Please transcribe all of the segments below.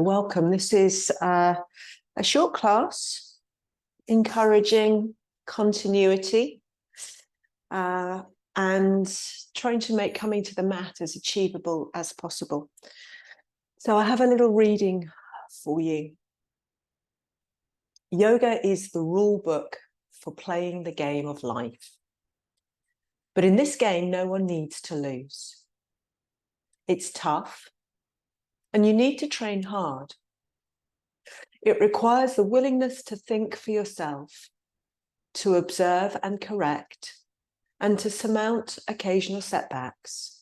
Welcome. This is a short class encouraging continuity and trying to make coming to the mat as achievable as possible. So I have a little reading for you. Yoga is the rule book for playing the game of life. But in this game, no one needs to lose. It's tough, and you need to train hard. It requires the willingness to think for yourself, to observe and correct, and to surmount occasional setbacks.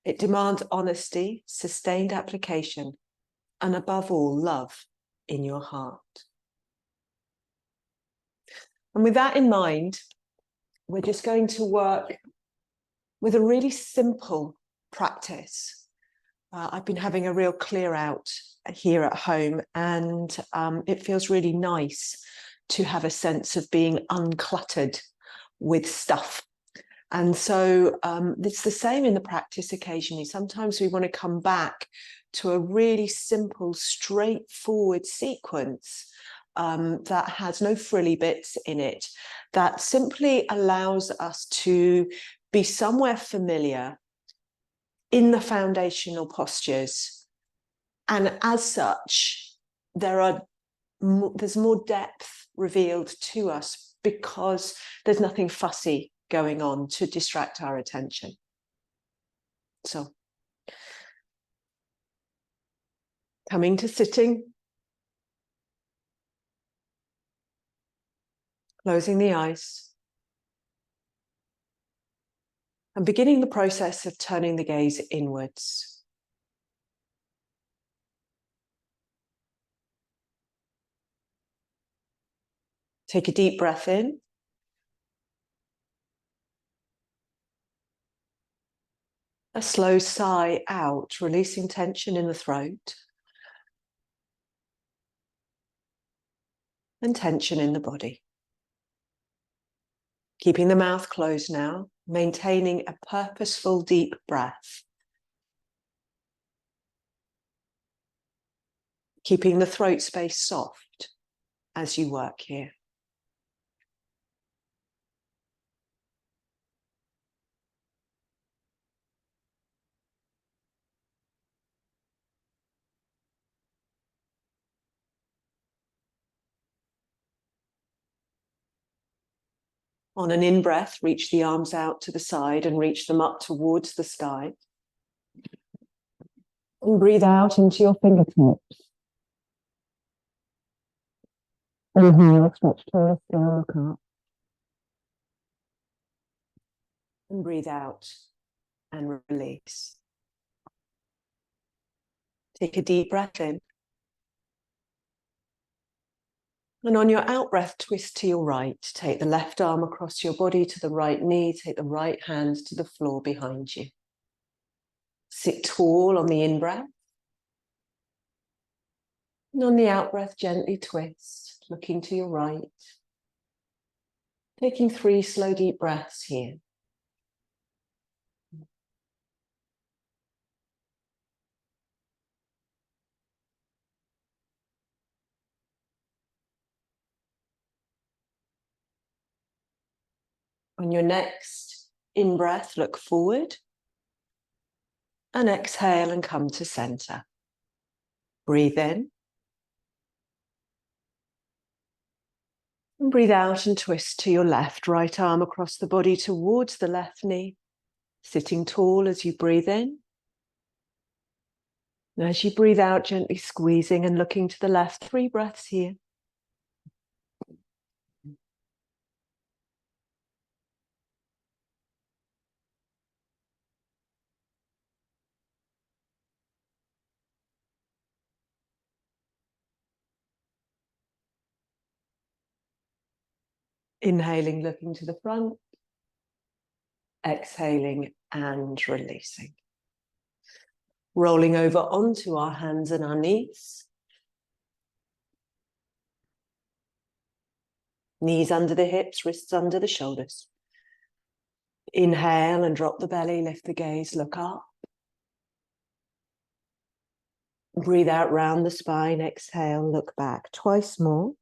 It demands honesty, sustained application, and above all, love in your heart. And with that in mind, we're just going to work with a really simple practice. I've been having a real clear out here at home, and it feels really nice to have a sense of being uncluttered with stuff. And so it's the same in the practice occasionally. Sometimes we want to come back to a really simple, straightforward sequence that has no frilly bits in it, that simply allows us to be somewhere familiar in the foundational postures. And as such, there's more depth revealed to us because there's nothing fussy going on to distract our attention. So, coming to sitting, closing the eyes, and beginning the process of turning the gaze inwards. Take a deep breath in. A slow sigh out, releasing tension in the throat and tension in the body. Keeping the mouth closed now, maintaining a purposeful deep breath. Keeping the throat space soft as you work here. On an in-breath, reach the arms out to the side and reach them up towards the sky. And breathe out into your fingertips. Inhale, stretch tall, look up. And breathe out and release. Take a deep breath in. And on your out-breath, twist to your right. Take the left arm across your body to the right knee. Take the right hand to the floor behind you. Sit tall on the in-breath. And on the out-breath, gently twist, looking to your right. Taking 3 slow, deep breaths here. On your next in-breath, look forward. And exhale and come to center. Breathe in. And breathe out and twist to your left. Right arm across the body towards the left knee. Sitting tall as you breathe in. And as you breathe out, gently squeezing and looking to the left. 3 breaths here. Inhaling, looking to the front. Exhaling and releasing. Rolling over onto our hands and our knees. Knees under the hips, wrists under the shoulders. Inhale and drop the belly, lift the gaze, look up. Breathe out round the spine, exhale, look back twice more.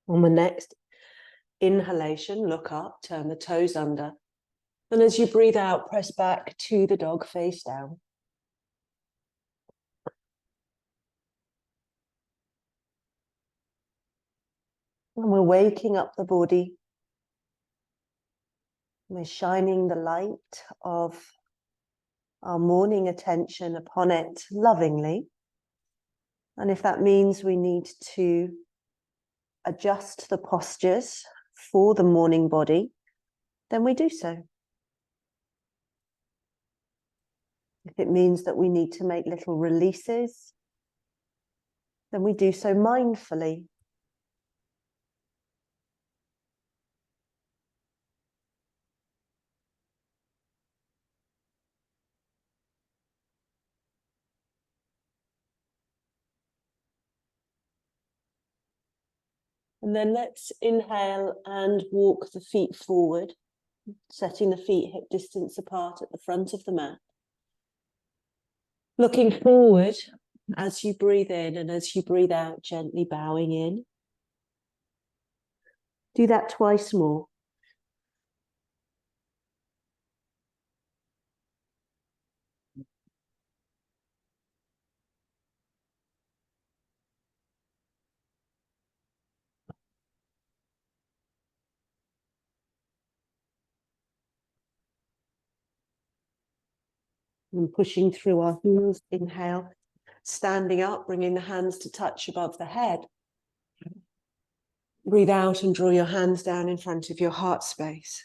On the next inhalation, look up, turn the toes under. And as you breathe out, press back to the dog face down. And we're waking up the body. We're shining the light of our morning attention upon it lovingly. And if that means we need to adjust the postures for the morning body, then we do so. If it means that we need to make little releases, then we do so mindfully. And then let's inhale and walk the feet forward, setting the feet hip distance apart at the front of the mat. Looking forward as you breathe in, and as you breathe out, gently bowing in. Do that twice more. And pushing through our heels, inhale, standing up, bringing the hands to touch above the head. Breathe out and draw your hands down in front of your heart space.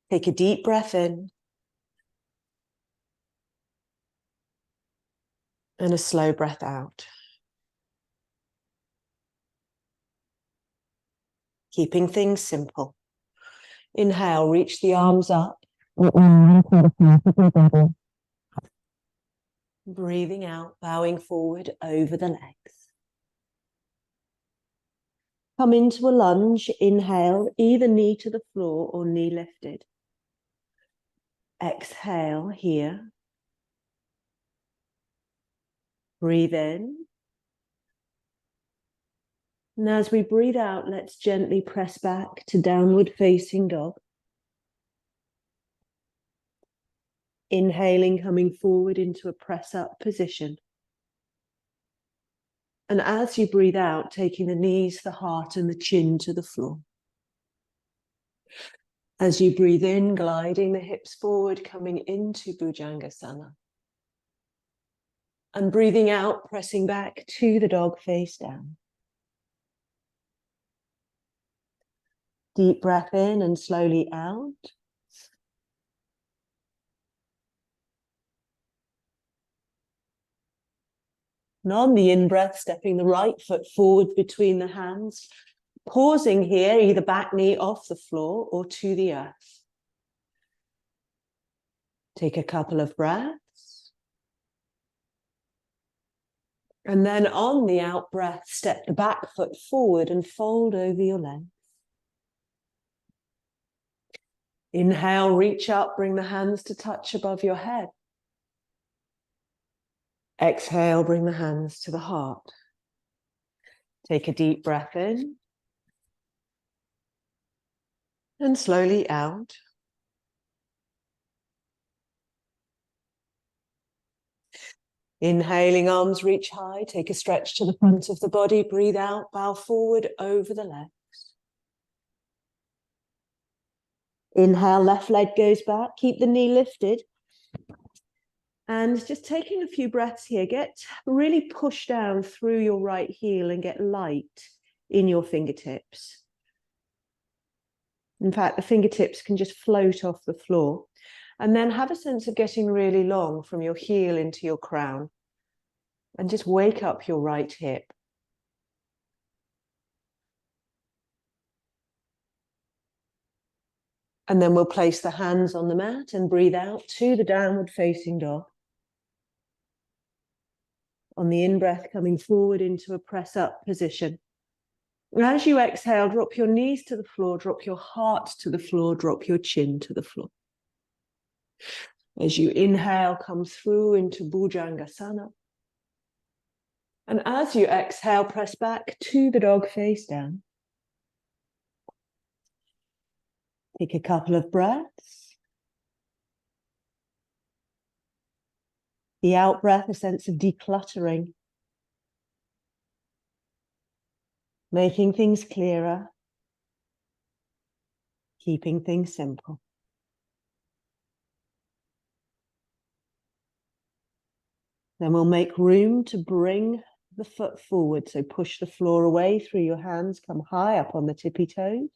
Take a deep breath in and a slow breath out. Keeping things simple. Inhale, reach the arms up. Breathing out, bowing forward over the legs. Come into a lunge, inhale, either knee to the floor or knee lifted. Exhale here. Breathe in. And as we breathe out, let's gently press back to downward facing dog. Inhaling, coming forward into a press up position. And as you breathe out, taking the knees, the heart, and the chin to the floor. As you breathe in, gliding the hips forward, coming into Bhujangasana. And breathing out, pressing back to the dog face down. Deep breath in and slowly out. And on the in-breath, stepping the right foot forward between the hands, pausing here, either back knee off the floor or to the earth. Take a couple of breaths. And then on the out breath, step the back foot forward and fold over your legs. Inhale, reach up, bring the hands to touch above your head. Exhale, bring the hands to the heart. Take a deep breath in. And slowly out. Inhaling, arms reach high. Take a stretch to the front of the body. Breathe out, bow forward over the legs. Inhale, left leg goes back. Keep the knee lifted. And just taking a few breaths here, get really pushed down through your right heel and get light in your fingertips. In fact, the fingertips can just float off the floor. And then have a sense of getting really long from your heel into your crown. And just wake up your right hip. And then we'll place the hands on the mat and breathe out to the downward facing dog. On the in-breath, coming forward into a press-up position. As you exhale, drop your knees to the floor, drop your heart to the floor, drop your chin to the floor. As you inhale, come through into Bhujangasana. And as you exhale, press back to the dog face down. Take a couple of breaths. The out breath, a sense of decluttering. Making things clearer. Keeping things simple. Then we'll make room to bring the foot forward. So push the floor away through your hands, come high up on the tippy toes.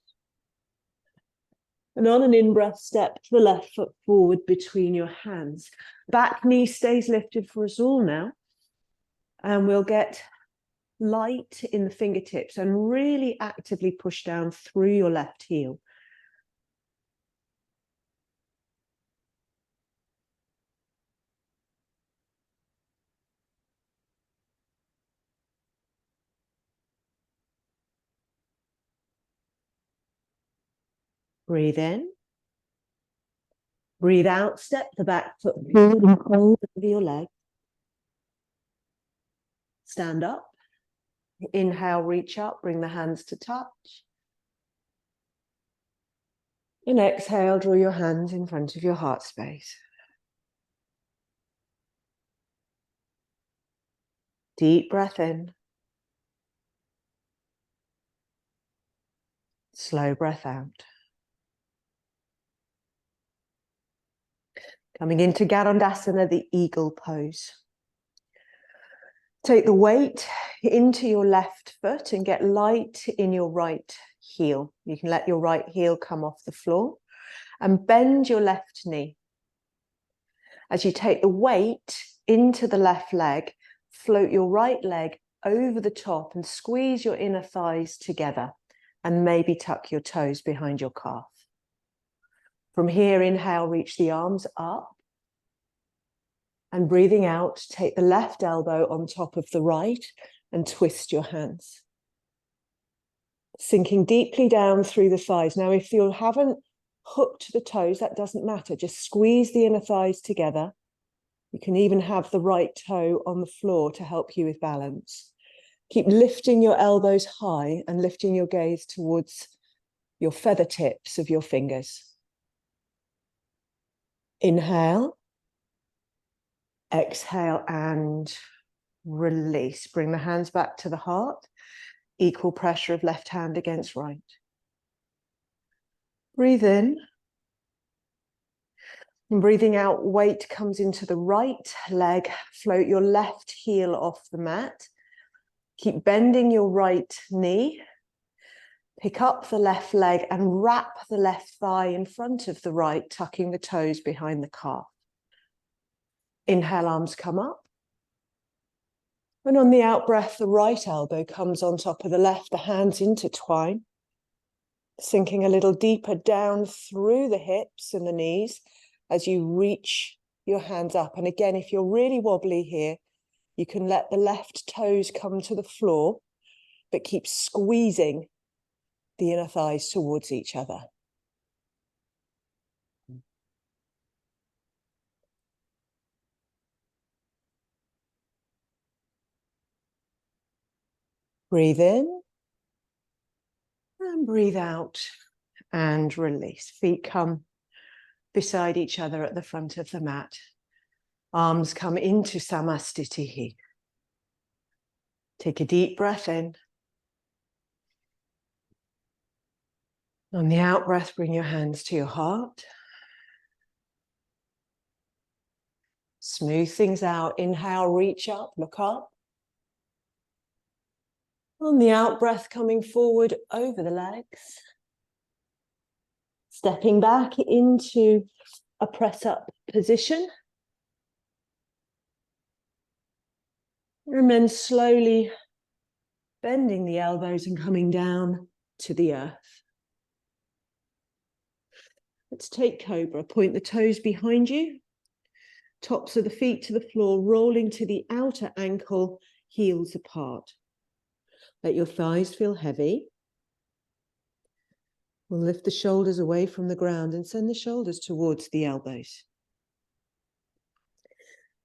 And on an in-breath, step the left foot forward between your hands. Back knee stays lifted for us all now. And we'll get light in the fingertips and really actively push down through your left heel. Breathe in. Breathe out, step the back foot forward and hold over your leg. Stand up. Inhale, reach up, bring the hands to touch. And exhale, draw your hands in front of your heart space. Deep breath in. Slow breath out. Coming into Garandasana, the eagle pose. Take the weight into your left foot and get light in your right heel. You can let your right heel come off the floor and bend your left knee. As you take the weight into the left leg, float your right leg over the top and squeeze your inner thighs together and maybe tuck your toes behind your calf. From here, inhale, reach the arms up. And breathing out, take the left elbow on top of the right and twist your hands. Sinking deeply down through the thighs. Now, if you haven't hooked the toes, that doesn't matter. Just squeeze the inner thighs together. You can even have the right toe on the floor to help you with balance. Keep lifting your elbows high and lifting your gaze towards your feather tips of your fingers. Inhale. Exhale and release. Bring the hands back to the heart. Equal pressure of left hand against right. Breathe in. And breathing out, weight comes into the right leg. Float your left heel off the mat. Keep bending your right knee. Pick up the left leg and wrap the left thigh in front of the right, tucking the toes behind the calf. Inhale, arms come up. And on the out breath, the right elbow comes on top of the left, the hands intertwine, sinking a little deeper down through the hips and the knees as you reach your hands up. And again, if you're really wobbly here, you can let the left toes come to the floor, but keep squeezing the inner thighs towards each other. Breathe in and breathe out and release. Feet come beside each other at the front of the mat. Arms come into Samastitihi. Take a deep breath in. On the out breath, bring your hands to your heart. Smooth things out. Inhale, reach up, look up. On the out breath, coming forward over the legs. Stepping back into a press up position. And then slowly bending the elbows and coming down to the earth. Let's take Cobra. Point the toes behind you. Tops of the feet to the floor, rolling to the outer ankle, heels apart. Let your thighs feel heavy. We'll lift the shoulders away from the ground and send the shoulders towards the elbows.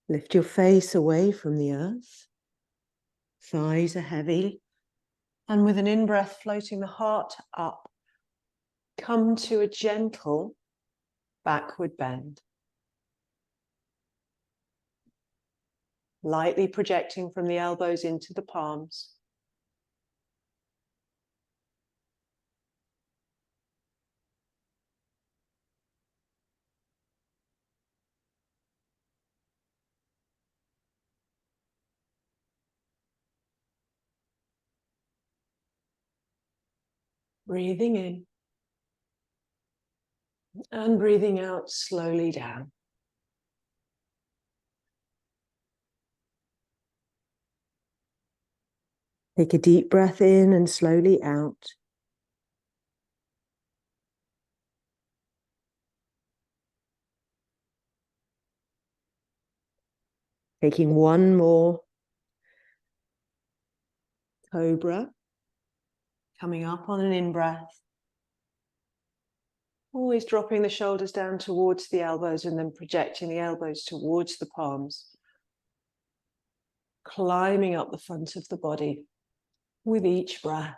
Lift your face away from the earth. Thighs are heavy. And with an in-breath, floating the heart up, come to a gentle backward bend. Lightly projecting from the elbows into the palms. Breathing in and breathing out slowly down. Take a deep breath in and slowly out. Taking one more Cobra, coming up on an in-breath. Always dropping the shoulders down towards the elbows and then projecting the elbows towards the palms. Climbing up the front of the body with each breath.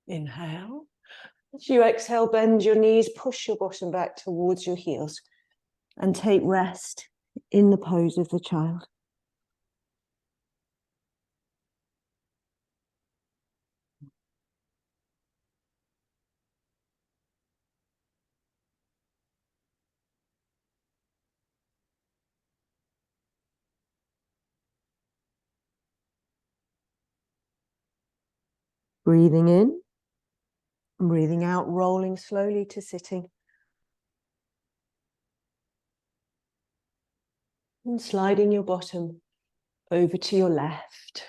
Inhale. As you exhale, bend your knees, push your bottom back towards your heels, and take rest in the pose of the child. Breathing in, breathing out, rolling slowly to sitting. And sliding your bottom over to your left.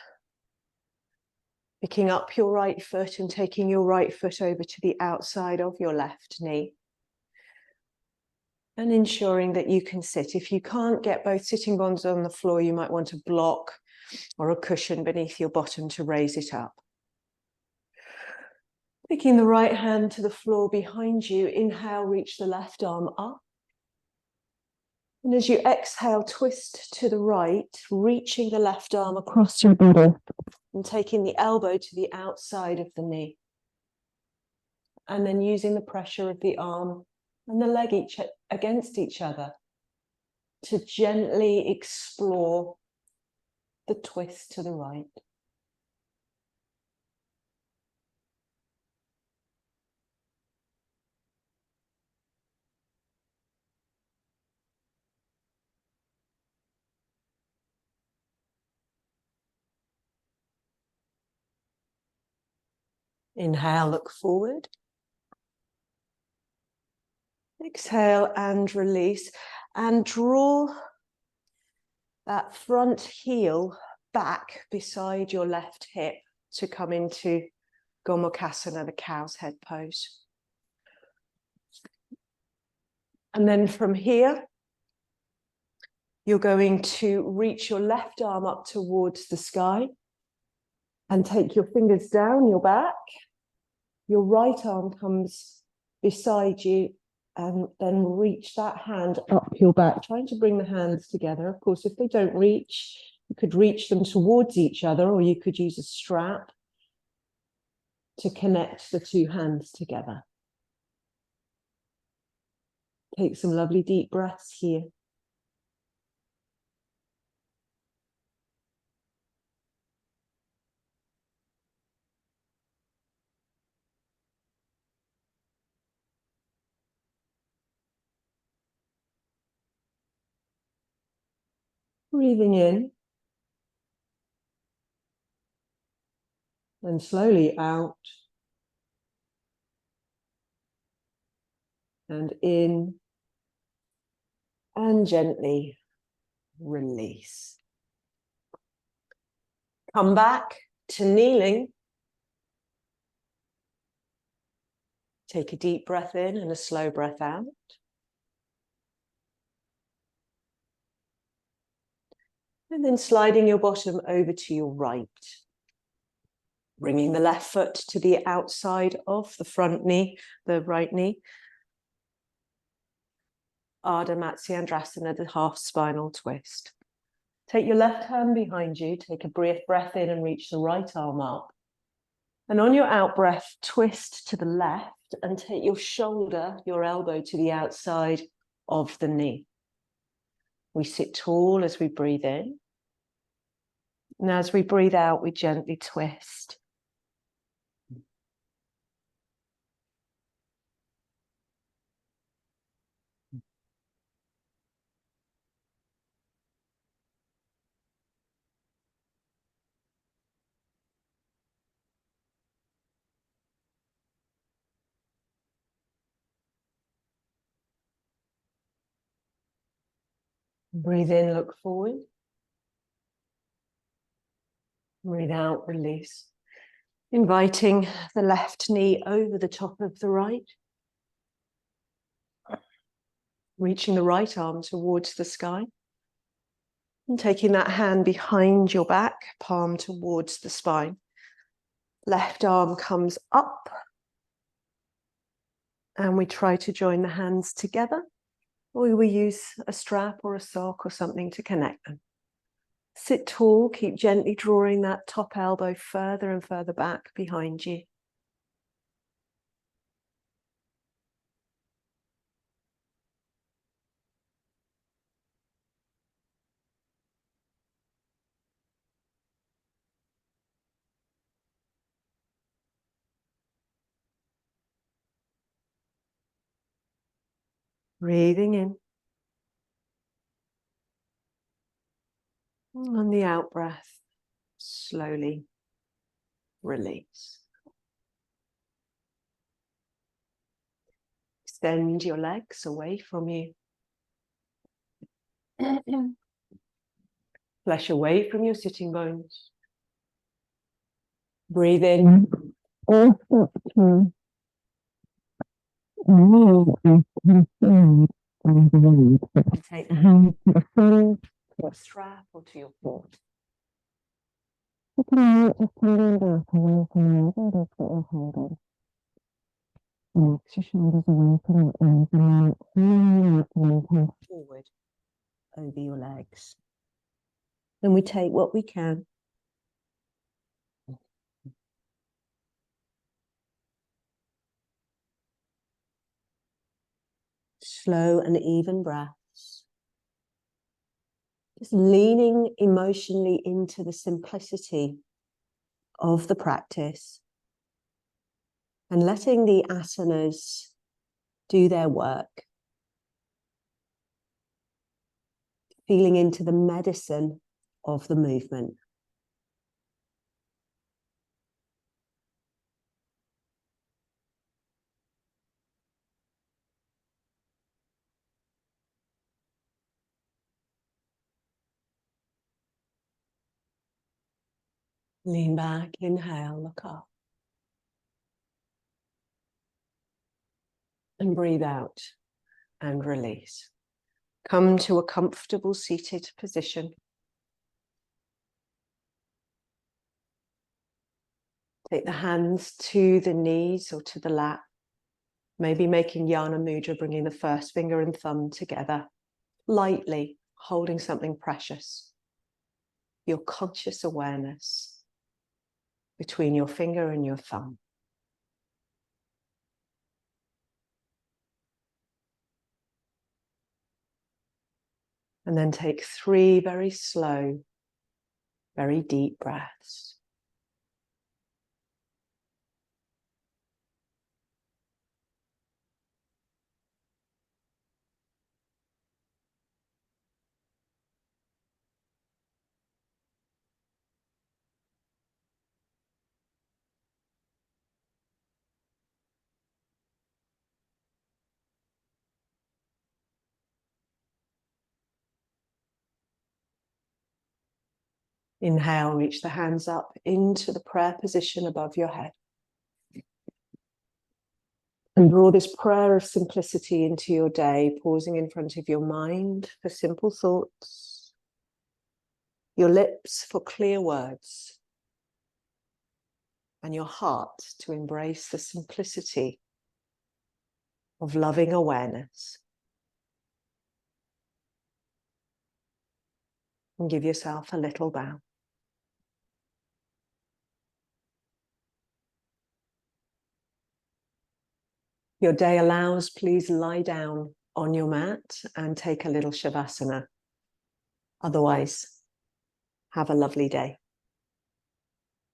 Picking up your right foot and taking your right foot over to the outside of your left knee. And ensuring that you can sit. If you can't get both sitting bones on the floor, you might want a block or a cushion beneath your bottom to raise it up. Picking the right hand to the floor behind you, inhale, reach the left arm up. And as you exhale, twist to the right, reaching the left arm across your body and taking the elbow to the outside of the knee. And then using the pressure of the arm and the leg against each other to gently explore the twist to the right. Inhale, look forward. Exhale and release. And draw that front heel back beside your left hip to come into Gomukhasana, the cow's head pose. And then from here, you're going to reach your left arm up towards the sky and take your fingers down your back. Your right arm comes beside you and then reach that hand up your back, trying to bring the hands together. Of course, if they don't reach, you could reach them towards each other, or you could use a strap to connect the two hands together. Take some lovely deep breaths here. Breathing in and slowly out and in And gently release. Come back to kneeling. Take a deep breath in and a slow breath out. And then sliding your bottom over to your right. Bringing the left foot to the outside of the front knee, the right knee. Ardha Matsyendrasana, the half spinal twist. Take your left hand behind you, take a brief breath in and reach the right arm up. And on your out breath, twist to the left and take your shoulder, your elbow to the outside of the knee. We sit tall as we breathe in. And as we breathe out, we gently twist. Breathe in, look forward. Breathe out, release. Inviting the left knee over the top of the right. Reaching the right arm towards the sky. And taking that hand behind your back, palm towards the spine. Left arm comes up. And we try to join the hands together. Or we use a strap or a sock or something to connect them. Sit tall, keep gently drawing that top elbow further and further back behind you. Breathing in. On the out breath, slowly release. Extend your legs away from you. Flesh away from your sitting bones. Breathe in. Take the hand to the front, to a strap or to your foot. Relax your shoulders away from your arms and then come forward over your legs. Then we take what we can. Slow and even breaths. Just leaning emotionally into the simplicity of the practice and letting the asanas do their work. Feeling into the medicine of the movement. Lean back, inhale, look up. And breathe out and release. Come to a comfortable seated position. Take the hands to the knees or to the lap. Maybe making Jnana Mudra, bringing the first finger and thumb together. Lightly holding something precious. Your conscious awareness between your finger and your thumb. And then take 3 very slow, very deep breaths. Inhale, reach the hands up into the prayer position above your head. And draw this prayer of simplicity into your day, pausing in front of your mind for simple thoughts, your lips for clear words, and your heart to embrace the simplicity of loving awareness. And give yourself a little bow. Your day allows, please lie down on your mat and take a little shavasana. Otherwise, have a lovely day.